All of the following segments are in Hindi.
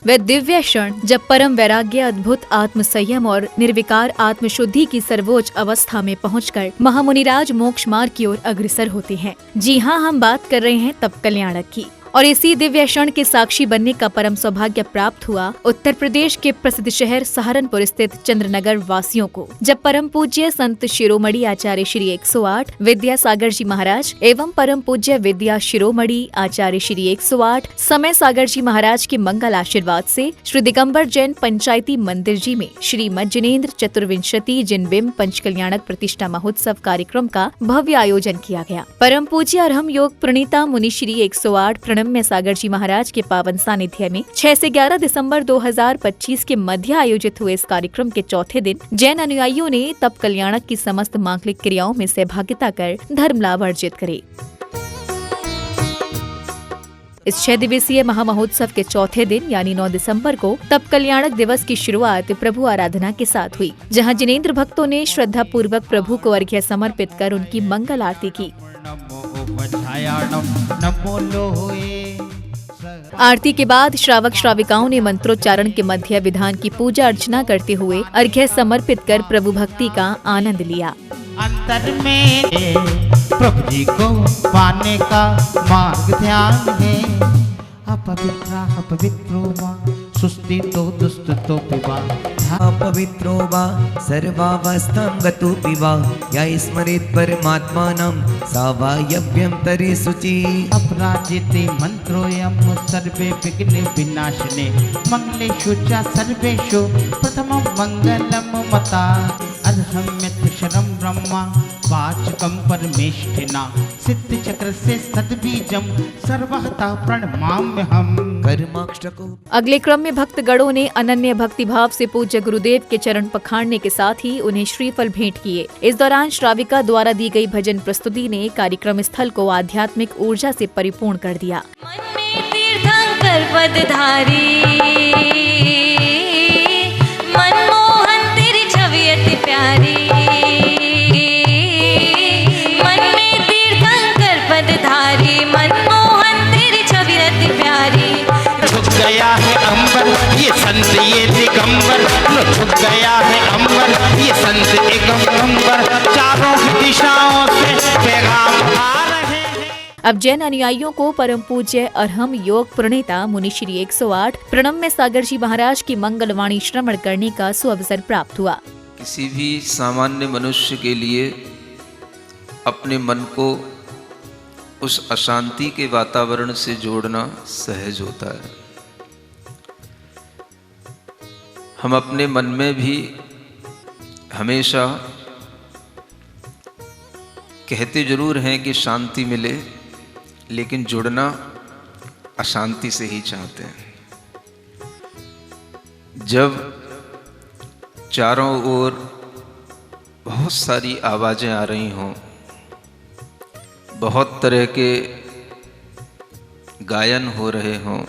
वे दिव्य क्षण जब परम वैराग्य, अद्भुत आत्म संयम और निर्विकार आत्मशुद्धि की सर्वोच्च अवस्था में पहुंचकर महामुनिराज मोक्ष मार्ग की ओर अग्रसर होते हैं। जी हाँ, हम बात कर रहे हैं तप कल्याणक की। और इसी दिव्य क्षण के साक्षी बनने का परम सौभाग्य प्राप्त हुआ उत्तर प्रदेश के प्रसिद्ध शहर सहारनपुर स्थित चंद्रनगर वासियों को, जब परम पूज्य संत शिरोमणि आचार्य श्री 108 विद्यासागर जी महाराज एवं परम पूज्य विद्या शिरोमणि आचार्य श्री 108 समय सागर जी महाराज के मंगल आशीर्वाद से श्री दिगंबर जैन पंचायती मंदिर जी में श्रीमद जिनेन्द्र चतुर्विंशति जिनबिंब पंचकल्याणक प्रतिष्ठा महोत्सव कार्यक्रम का भव्य आयोजन किया गया। परम पूज्य अरहम योग प्रणीता मुनि श्री 108 में सागर जी महाराज के पावन सानिध्य में 6 से 11 दिसंबर 2025 के मध्य आयोजित हुए इस कार्यक्रम के चौथे दिन जैन अनुयायियों ने तप कल्याणक की समस्त मांगलिक क्रियाओं में सहभागिता कर धर्म लाभ अर्जित करे। इस 6 दिवसीय महामहोत्सव के चौथे दिन यानी 9 दिसंबर को तप कल्याणक दिवस की शुरुआत प्रभु आराधना के साथ हुई, जहां जिनेन्द्र भक्तों ने श्रद्धा पूर्वक प्रभु को अर्घ्य समर्पित कर उनकी मंगल आरती की। आरती के बाद श्रावक श्राविकाओं ने मंत्रोच्चारण के मध्य विधान की पूजा अर्चना करते हुए अर्घ्य समर्पित कर प्रभु भक्ति का आनंद लिया। अंतर में प्रभु जी को पाने का मार्ग ध्यान है। अपवित्रो वा सुस्ति तो दुष्ट तो पिबा, अपवित्रो वा सर्वावस्थां गतो पिबा, या स्मरेत् परमात्मानं सा वा यज्ञं तरे शुचि। अपराजिते मंत्रोऽयं सर्वे विघ्न विनाशिने, मंगलेषु च सर्वेषु प्रथमं मंगलम मता। अर्हम्यक्षरं ब्रह्मा वाचकं परमेष्ठिना, सिद्ध चक्र से सद्बीजम सर्वहता प्रणमाम्यहम्। कर्माष्टको। अगले क्रम में भक्तगणों ने अनन्य भक्ति भाव से पूज्य गुरुदेव के चरण पखाड़ने के साथ ही उन्हें श्रीफल भेंट किए। इस दौरान श्राविका द्वारा दी गई भजन प्रस्तुति ने कार्यक्रम स्थल को आध्यात्मिक ऊर्जा से परिपूर्ण कर दिया। मन में तीर्थंकर पदधारी, मनमोहन तेरी छवि अति प्यारी। मन में तीर्थंकर पदधारी, मनमोहन तेरी छवि अति प्यारी। झुक गया है अंबर ये संत ये दिगंबर, झुक गया है अंबर ये संत दिगंबर, चारों दिशाओं से पैगाम आ रहे हैं। अब जैन अनुयायियों को परम पूज्य अरहम योग प्रणेता मुनि श्री 108 प्रणम्य सागर जी महाराज की मंगलवाणी श्रवण करने का सुअवसर प्राप्त हुआ। किसी भी सामान्य मनुष्य के लिए अपने मन को उस अशांति के वातावरण से जोड़ना सहज होता है। हम अपने मन में भी हमेशा कहते जरूर हैं कि शांति मिले, लेकिन जुड़ना अशांति से ही चाहते हैं। जब चारों ओर बहुत सारी आवाज़ें आ रही हों, बहुत तरह के गायन हो रहे हों,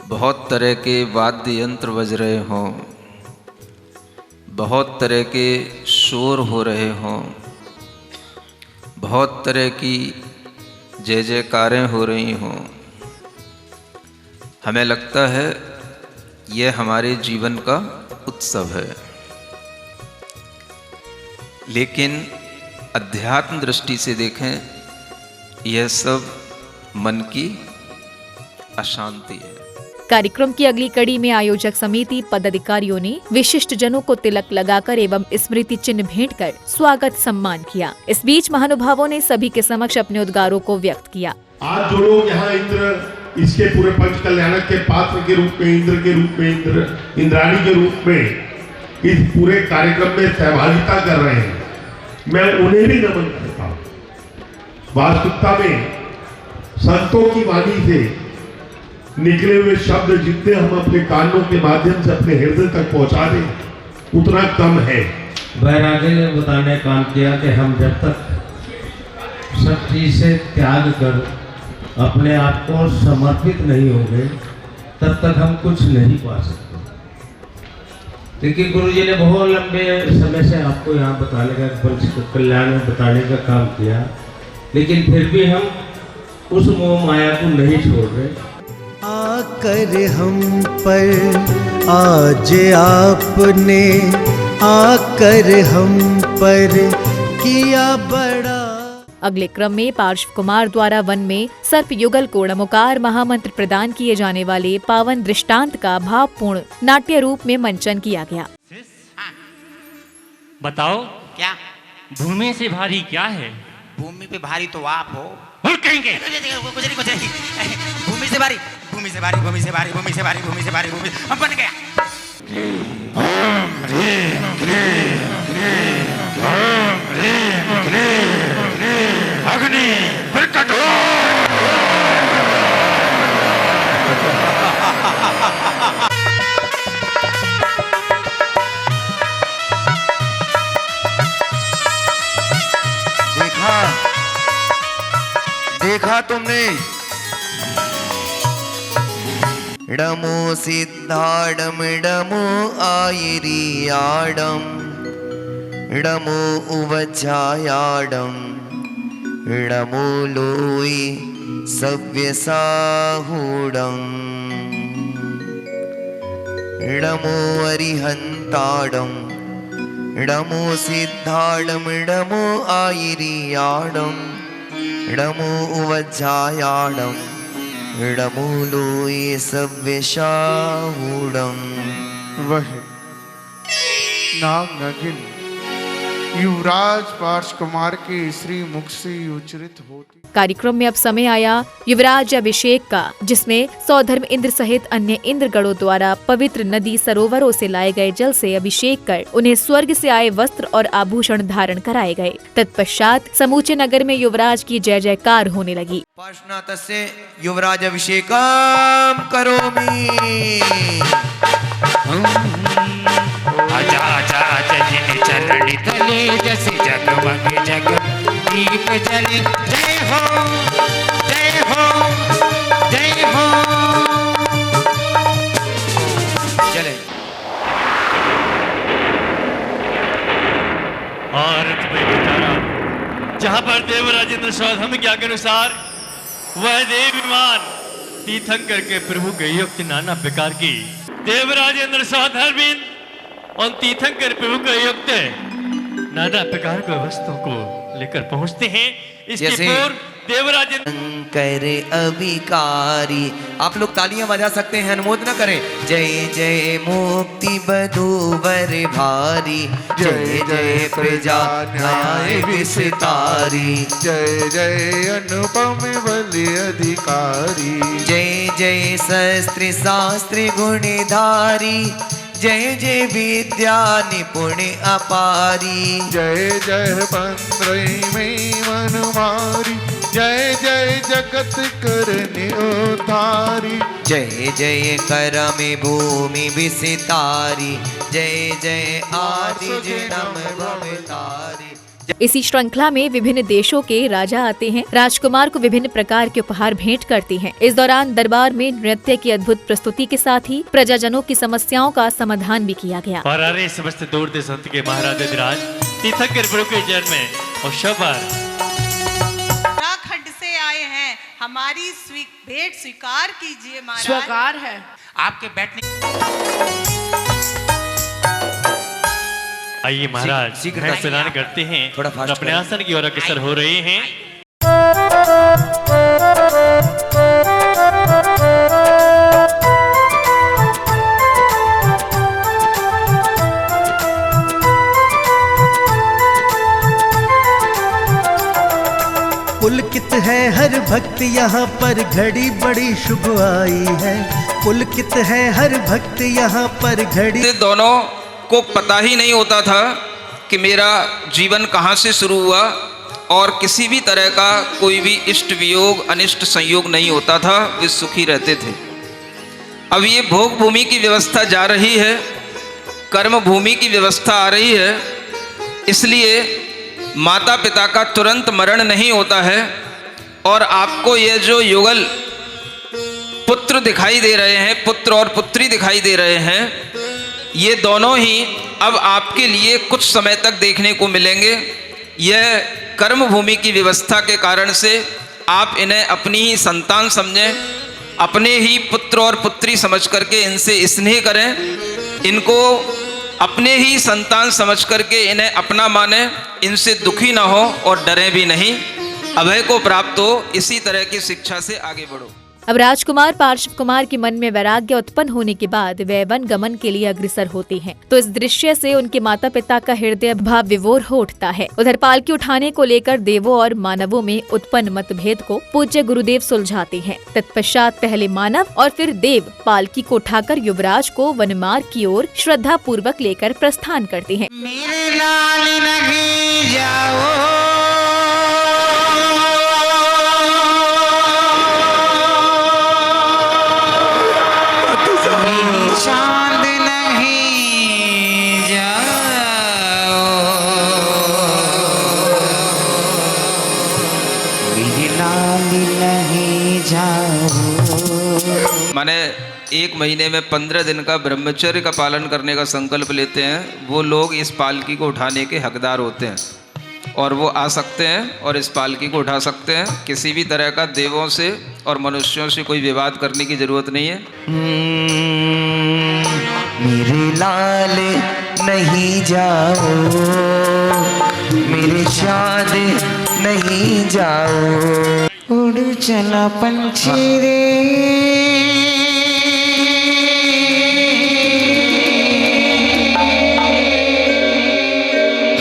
बहुत तरह के वाद्य यंत्र बज रहे हों, बहुत तरह के शोर हो रहे हों, बहुत तरह की जय जयकारें हो रही हों, हमें लगता है यह हमारे जीवन का उत्सव है। लेकिन अध्यात्म दृष्टि से देखें, यह सब मन की अशांति है। कार्यक्रम की अगली कड़ी में आयोजक समिति पदाधिकारियों ने विशिष्ट जनों को तिलक लगाकर एवं स्मृति चिन्ह भेंट कर स्वागत सम्मान किया। इस बीच महानुभावों ने सभी के समक्ष अपने उद्गारों को व्यक्त किया। आज जो लोग यहाँ इंद्र इसके पूरे पंच कल्याणक के पात्र के रूप में, इंद्र के रूप में, इंद्राणी के रूप में इस पूरे कार्यक्रम में सहभागिता कर रहे हैं, मैं उन्हें भी नमन करता हूँ। वास्तविकता में संतों की वाणी से निकले हुए शब्द जितने हम अपने कानों के माध्यम से अपने हृदय तक पहुंचा दें उतना कम है। वैराग्य ने बताने काम किया कि हम जब तक सब चीज से त्याग कर अपने आप को समर्पित नहीं होंगे तब तक हम कुछ नहीं पा सकते। लेकिन गुरुजी ने बहुत लंबे समय से आपको यहाँ बताने का, पंच कल्याण में बताने का काम किया, लेकिन फिर भी हम उस मोह माया को नहीं छोड़ रहे। आकर हम पर आज आपने आकर हम पर किया बड़ा। अगले क्रम में पार्श्व कुमार द्वारा वन में सर्प युगल को नमोकार महामंत्र प्रदान किए जाने वाले पावन दृष्टांत का भावपूर्ण नाट्य रूप में मंचन किया गया। बताओ क्या? भूमि से भारी क्या है? भूमि पे भारी तो आप हो। और कहेंगे कुछ नहीं। भूमि से भारी, भूमि से भारी, भूमि से भारी, भूमि से भारी, भूमि से भारी, भूमि हम बन गया। अग्नि प्रकट हो। देखा तुमने? डमो सिद्धाडम डमो आयरियाडम डमो उवचायाडम डमो लोई सव्यसाहूडम डमो अरिहंताडम डमो सिद्धाडम डमो आयरियाडम डमो उवचायाडम डमो लोई सव्यसाहूडम। वह नाग नगिन युवराज पार्श कुमार के श्री मुख से उच्चरित होती। कार्यक्रम में अब समय आया युवराज अभिषेक का, जिसमें सौधर्म इंद्र सहित अन्य इंद्रगणों द्वारा पवित्र नदी सरोवरों से लाए गए जल से अभिषेक कर उन्हें स्वर्ग से आए वस्त्र और आभूषण धारण कराए गए। तत्पश्चात समूचे नगर में युवराज की जय जयकार होने लगी। पार्श्वनाथस्य युवराज अभिषेकम करोमि। आजा आजा आजा जिन चरणी तले जैसे जगमग जग दीप जले। जय हो जय हो जय हो। चले। भारत में बेचारा जहाँ पर देवराजेंद्र सौधर्म के अनुसार वह देव विमान तीर्थंकर के प्रभु के युक्त नाना प्रकार की देवराजेंद्र सौधर्म और तीर्थंकर प्रभु का युक्त नाना प्रकार के वस्तुओं को लेकर पहुंचते हैं। इसके पूर्व देवराजेंद्र कर अभिकारी। आप लोग तालियां बजा सकते हैं, अनुमोदना करें। जय जय मुक्ति बधूवर भारी, जय जय प्रजा न्याय विस्तारी, जय जय अनुपम बलि अधिकारी, जय जय शस्त्र शास्त्र गुणधारी, जय जय विद्या निपुण अपारी, जय जय पंद्रही में मनमारी, जय जय जगत करने उतारी, जय जय कर में भूमि विसितारी, जय जय आदि जन्म भवतारी। इसी श्रृंखला में विभिन्न देशों के राजा आते हैं, राजकुमार को विभिन्न प्रकार के उपहार भेंट करते हैं। इस दौरान दरबार में नृत्य की अद्भुत प्रस्तुति के साथ ही प्रजाजनों की समस्याओं का समाधान भी किया गया। और अरे समस्त दूर देश संत के महाराज अधिराज तीर्थंकर प्रभु के जन्म में और शबर उत्तराखंड से आए हैं, हमारी भेंट स्वीकार कीजिए महाराज। स्वीकार है आपके बैठने। आइए महाराज प्रदान करते हैं, अपने आसन की ओर अग्रसर हो रहे हैं। पुलकित है हर भक्त यहाँ पर, घड़ी बड़ी शुभ आई है। पुलकित है हर भक्त यहाँ पर, घड़ी। दोनों को पता ही नहीं होता था कि मेरा जीवन कहाँ से शुरू हुआ, और किसी भी तरह का कोई भी इष्ट वियोग अनिष्ट संयोग नहीं होता था, वे सुखी रहते थे। अब ये भोग भूमि की व्यवस्था जा रही है, कर्म भूमि की व्यवस्था आ रही है, इसलिए माता पिता का तुरंत मरण नहीं होता है। और आपको ये जो युगल पुत्र दिखाई दे रहे हैं, पुत्र और पुत्री दिखाई दे रहे हैं, ये दोनों ही अब आपके लिए कुछ समय तक देखने को मिलेंगे। यह कर्म भूमि की व्यवस्था के कारण से आप इन्हें अपनी ही संतान समझें, अपने ही पुत्र और पुत्री समझ करके इनसे स्नेह करें, इनको अपने ही संतान समझ करके इन्हें अपना माने, इनसे दुखी ना हो और डरें भी नहीं, अभय को प्राप्त हो। इसी तरह की शिक्षा से आगे बढ़ो। अब राजकुमार पार्श्व कुमार के मन में वैराग्य उत्पन्न होने के बाद वे वन गमन के लिए अग्रसर होते हैं, तो इस दृश्य से उनके माता पिता का हृदय भाव विभोर हो उठता है। उधर पालकी उठाने को लेकर देवों और मानवों में उत्पन्न मतभेद को पूज्य गुरुदेव सुलझाते हैं। तत्पश्चात पहले मानव और फिर देव पालकी को उठाकर युवराज को वनमार्ग की ओर श्रद्धा पूर्वक लेकर प्रस्थान करते हैं। मेरे लाल नहीं जाओ, चांद नहीं जाओ, मेरी लाल नहीं जाओ। माने 1 महीने में 15 दिन का ब्रह्मचर्य का पालन करने का संकल्प लेते हैं, वो लोग इस पालकी को उठाने के हकदार होते हैं और वो आ सकते हैं और इस पालकी को उठा सकते हैं। किसी भी तरह का देवों से और मनुष्यों से कोई विवाद करने की जरूरत नहीं है। मेरे लाल नहीं जाओ, मेरे शाद नहीं जाओ, उड़ चला पंछी रे,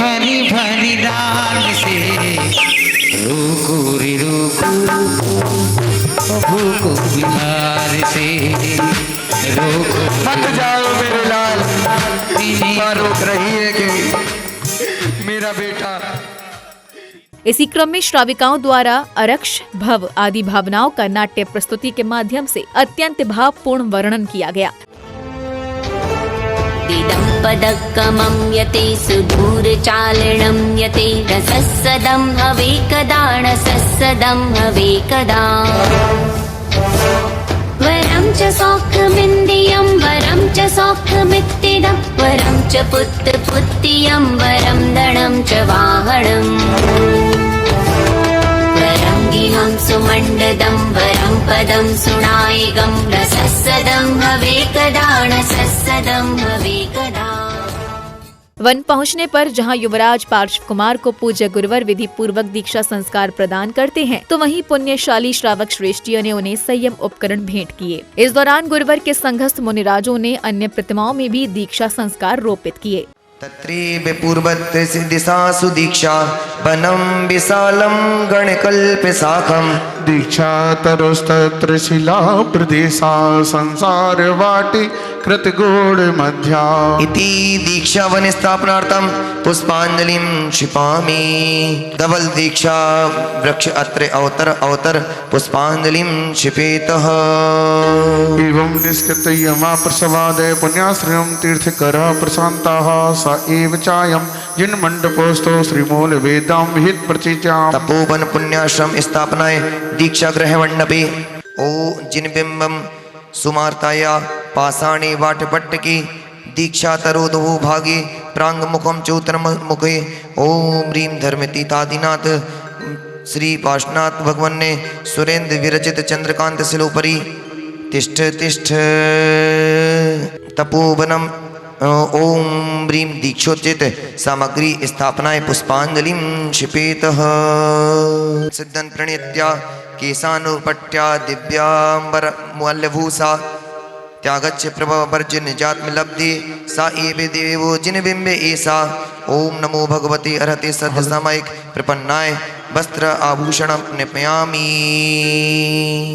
हरी भरी डाल से रोको रे रोको, भूको बिहार से रोको। मत जाओ मेरे लाल, माँ रोक रही है कि मेरा बेटा। इसी क्रम में श्राविकाओं द्वारा अरक्ष, भव आदि भावनाओं का नाट्य प्रस्तुति के माध्यम से अत्यंत भावपूर्ण वर्णन किया गया। पदकमं यते सुदूरचालनं यते रसस्सदं हवे कदा रसस्सदं हवे कदा। वरं च सौख्यमिन्द्रियं वरं च सौख्यमित्तिदं वरं च पुत्तपुत्तियं वरं दणं च वाहनम्। वरं गिहं सुमण्डदं वरं पदं सुनायिगं रसस्सदं हवे कदा रसस्सदं हवे कदा। वन पहुंचने पर जहां युवराज पार्श्व कुमार को पूज्य गुरुवर विधि पूर्वक दीक्षा संस्कार प्रदान करते हैं, तो वहीं पुण्यशाली श्रावक श्रेष्ठियों ने उन्हें संयम उपकरण भेंट किए। इस दौरान गुरुवर के संघस्थ मुनिराजों ने अन्य प्रतिमाओं में भी दीक्षा संस्कार रोपित किए। तत्रे पूर्वत दिशा सुदीक्षा वनम विशालम गणकल्प शाखम। दीक्षा तरुस्तत्र शिला प्रदेशा संसार वाटी कृतगोड़ मध्या। इति दीक्षा वन स्थापनार्थम पुष्पांजलिं क्षिपामि। धवल दीक्षा वृक्ष अत्र अवतर अवतर पुष्पांजलिं क्षिपेतः। एवं निष्कृत यमा प्रसवादय पुण्याश्रयं तीर्थकर प्रशांताः स एव चायं जिन मंडपोस्तो श्रीमूल वेदां विहित प्रचित्याम्। तपोवन पुण्याश्रम स्थापनाय दीक्षा गृह मंडपे ओ जिन बिंबम सुमार्ताया पाषाणे वाटपट्टकी दीक्षा तरोदो भागे प्रांग मुखम चौतर मुखे ओम ह्रीं धर्मतीतादिनाथ श्री पार्श्वनाथ भगवान ने सुरेंद्र विरचित चंद्रकांत शिलोपरि तिष्ठ तिष्ठ तपोवनम ओम ह्रीं दीक्षोचित सामग्री स्थापनाय पुष्पांजलिं क्षिपेतः। सिद्धं प्रणीत्या केशानुपट्या दिव्यांबर मल्लभूषा त्यागच्छ प्रभवर्ज निजात्मलब्धि सा एव देवो जिन बिंबे ऐसा। ओम नमो भगवते अर्हते सद् सामयिक प्रपन्नाय वस्त्र आभूषण निपयामि।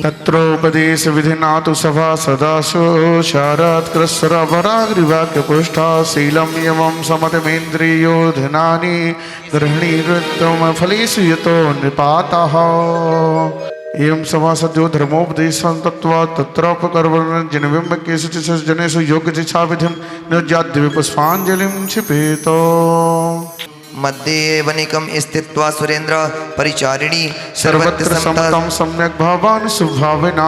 तत्रोपदेश विधिना तु सभा सदासु शारद कृस्रवराग्रिवाक्य पुष्टा शीलं यमं समतमेन्द्रियो धनानि गृह्णीकृतं फलेषु यतो निपातः। एवं समासद्यो धर्मोपदेशं तत्त्वा तत्रोपकर्वणं जिनबिंब केषुचित् जनेषु योग्य शिक्षा विधिं निजाद्य पुष्पांजलिं क्षिपेत। मध्ये वनिकम स्थित्वा सुरेंद्र परिचारिणी सर्वत्र समतम सम्यक भावान सुभाविना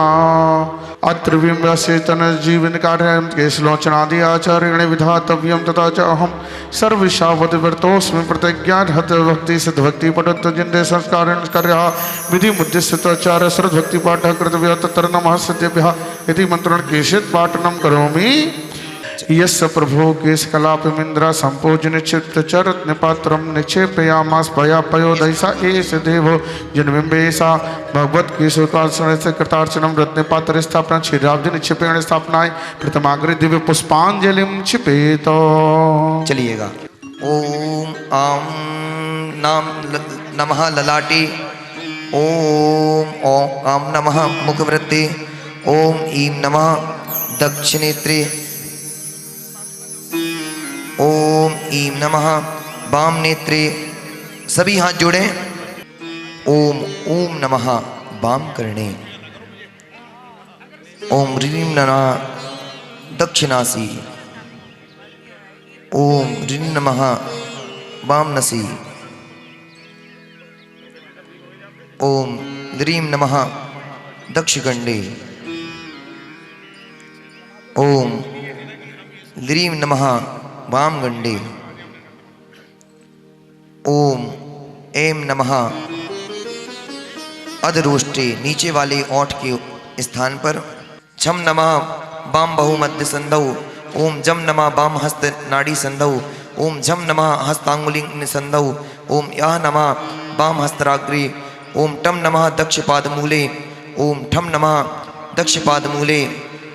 अत्र विम्बसेतन जीवन कार्य केशलोचनादि आचार्यणे विधातव्यम तथा च अहम सर्वशावत वर्तोस्मि प्रतिज्ञा हत भक्ति सिद्ध भक्ति पठत जिन्दे संस्कार कार्य विधि मुद्दिस्थिताचार्य श्रद्ध भक्ति पाठ कर्तव्य तत्र नमः सद्यभ्यः इति मंत्रण केशित पाठनम करोमि यस्य प्रभो केश कलापमिंद्रा संपोजन चित्त चरत निपात्रम निक्षेपयामास पया पयोदयसा एष देवो जन्मिम्बेसा भगवत केशोकासन से कृतार्चनम रत्न पात्र स्थापना क्षीराब्धि निक्षेपेण स्थापनाय प्रथमाग्रे दिव्य पुष्पांजलिम क्षिपेत। चलिएगा। ओम आम नाम नमः ललाटे, ओम आम नमः मुखवृत्ते, ओम ईं नमः दक्षिणेत्रे, ओम ईं नमः वाम नेत्रे। सभी हाथ जोड़े। ओम नमः वाम कर्णे, ओम ह्रीं नमः दक्षिणासी, ओम ह्रीं नमः वामनसी, ओम ह्रीं नमः दक्षिणगंडे, ओम ह्रीं नमः वामगंडे, ओम ऐं नमः अधरोष्टे नीचे वाले ओठ के स्थान पर, छम नमः वाम बहु मध्य संधौ, ओम जम नमः वाम हस्त नाड़ी संधौ, ओम झम नमः हस्तांगुली संधौ, ओम यह नमः वाम हस्तराग्रे, ओम टम नमः दक्ष पाद मूले, ओम ठम नमः दक्ष पाद मूले,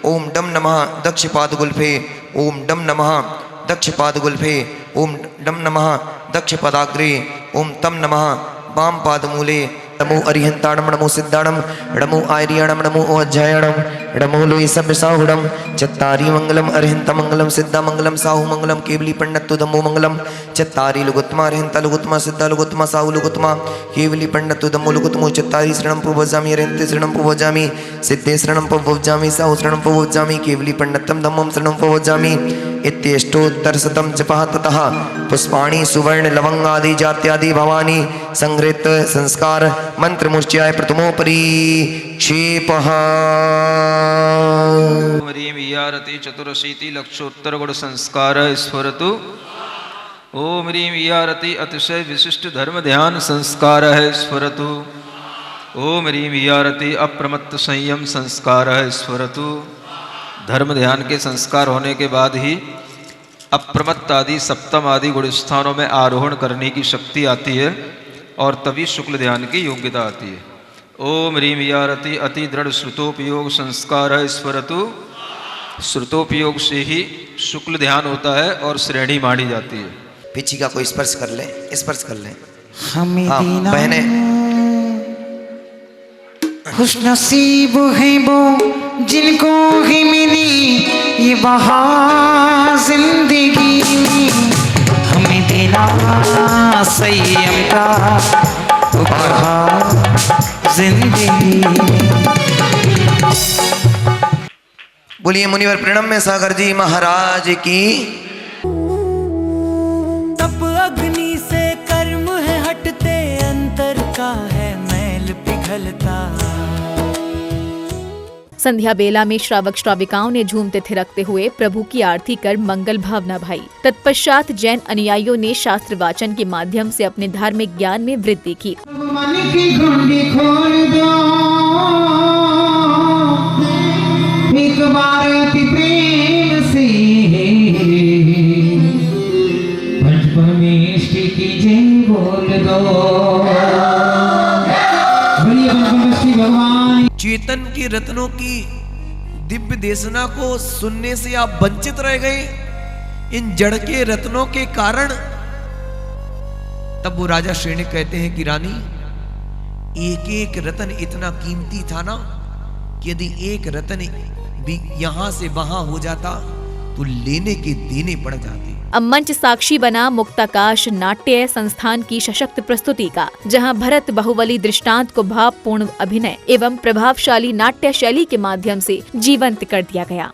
ओम डम नमः दक्ष पाद गुल्फे, ओम डम नमः दक्ष पाद गुल्फे, ओम डम नमः दक्ष पदाग्रे, ओम तम नमः वाम पाद मूले। नमो अरिहंताणम नमो सिद्धाणम नमो आर्याणम नमो अध्यायणम नमो लोई सब साहुणम चत्तारी मंगलम अरिहंत मंगलम सिद्धा मंगलम साहु मंगलम केवली पंडित दमो मंगलम चत्तारी लुगुत्मा अरिहंत लुगुत्मा सिद्धा लुगुत्मा साहु लुगुत्मा केवली पंडित दमो लुगुत्मो चत्तारी शरणम प्रभजामि अरिहंते शरणम प्रभजामि सिद्धे शरणम प्रभजामि साहु शरणम प्रभजामि केवली पंडितम धम्मम शरणम प्रभजामि इत्यष्टोत्तरशतं जपः ततः पुष्पाणि सुवर्ण लवंगादि जात्यादि भवानी संगृहीत संस्कार मंत्र मुच्चाय प्रथमोपरि क्षेपः। ह्रीं ईयारति चतुरशीति लक्षोत्तर गुण संस्कार स्फुरतु। ओम ह्रीं ईयारति अतिशय विशिष्ट धर्म ध्यान संस्कार स्फुरतु। ओम ह्रीं ईयारति अप्रमत्त संयम संस्कार स्फुरतु। धर्म ध्यान के संस्कार होने के बाद ही अप्रमत्त आदि सप्तम आदि गुण स्थानों में आरोहण करने की शक्ति आती है और तभी शुक्ल ध्यान की योग्यता आती है। ओम ह्रीं ईयारति अति दृढ़ श्रुतोपयोग संस्कार स्फुरतु। श्रुतोपयोग से ही शुक्ल ध्यान होता है और श्रेणी मानी जाती है। पिछिका को स्पर्श कर ले, स्पर्श कर ले। हमें दीना बहने खुशनसीब है वो जिनको ही मिली ये बहार जिंदगी में। हमें देना संयम का उपहार जिंदगी में। बोलिए मुनिवर प्रणम में सागर जी महाराज की। तप अग्नि से कर्म है हटते, अंतर का है मैल पिघलता। संध्या बेला में श्रावक श्राविकाओं ने झूमते थिरकते हुए प्रभु की आरती कर मंगल भावना भाई। तत्पश्चात जैन अनुयायियों ने शास्त्र वाचन के माध्यम से अपने धार्मिक ज्ञान में वृद्धि की। मन की घुंडी खोल दो एक बार अति प्रेम से, पंचपरमेष्टि की जय बोल दो। भगवान चेतन के रत्नों की दिव्य देशना को सुनने से आप वंचित रह गए इन जड़ के रत्नों के कारण। तब वो राजा श्रेणी कहते हैं कि रानी, एक एक रतन इतना कीमती था ना कि यदि एक रतन भी यहां से वहां हो जाता तो लेने के देने पड़ जाते। अब मंच साक्षी बना मुक्ताकाश नाट्य संस्थान की सशक्त प्रस्तुति का, जहां भरत बाहुबली दृष्टांत को भावपूर्ण अभिनय एवं प्रभावशाली नाट्य शैली के माध्यम से जीवंत कर दिया गया।